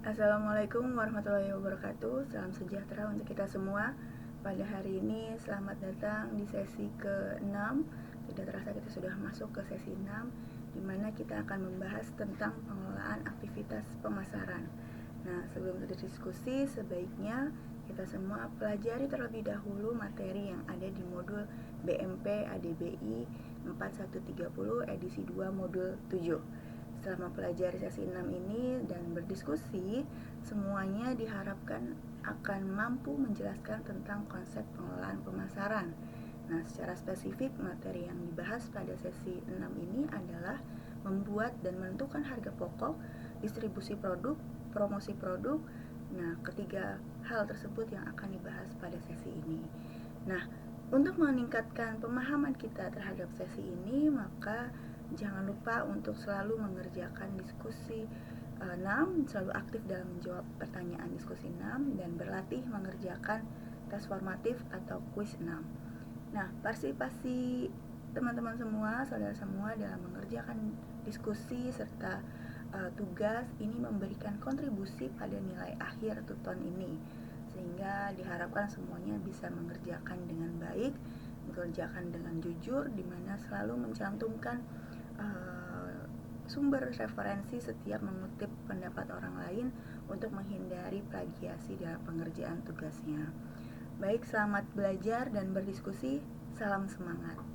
Assalamualaikum warahmatullahi wabarakatuh. Salam sejahtera untuk kita semua. Pada hari ini selamat datang di sesi ke-6. Tidak terasa kita sudah masuk ke sesi 6, di mana kita akan membahas tentang pengelolaan aktivitas pemasaran. Nah, sebelum kita diskusi, sebaiknya kita semua pelajari terlebih dahulu materi yang ada di modul BMP ADBI 4130 edisi 2 modul 7. Setelah mempelajari sesi 6 ini dan berdiskusi, semuanya diharapkan akan mampu menjelaskan tentang konsep pengelolaan pemasaran. Nah, secara spesifik materi yang dibahas pada sesi 6 ini adalah membuat dan menentukan harga pokok, distribusi produk, promosi produk. Nah, ketiga hal tersebut yang akan dibahas pada sesi ini. Nah, untuk meningkatkan pemahaman kita terhadap sesi ini, maka jangan lupa untuk selalu mengerjakan diskusi 6, selalu aktif dalam menjawab pertanyaan diskusi 6, dan berlatih mengerjakan tes formatif atau kuis 6. Nah, partisipasi teman-teman semua, saudara semua dalam mengerjakan diskusi serta tugas ini memberikan kontribusi pada nilai akhir tuton ini, sehingga diharapkan semuanya bisa mengerjakan dengan baik, mengerjakan dengan jujur, di mana selalu mencantumkan sumber referensi setiap mengutip pendapat orang lain untuk menghindari plagiasi dalam pengerjaan tugasnya. Baik, selamat belajar dan berdiskusi. Salam semangat.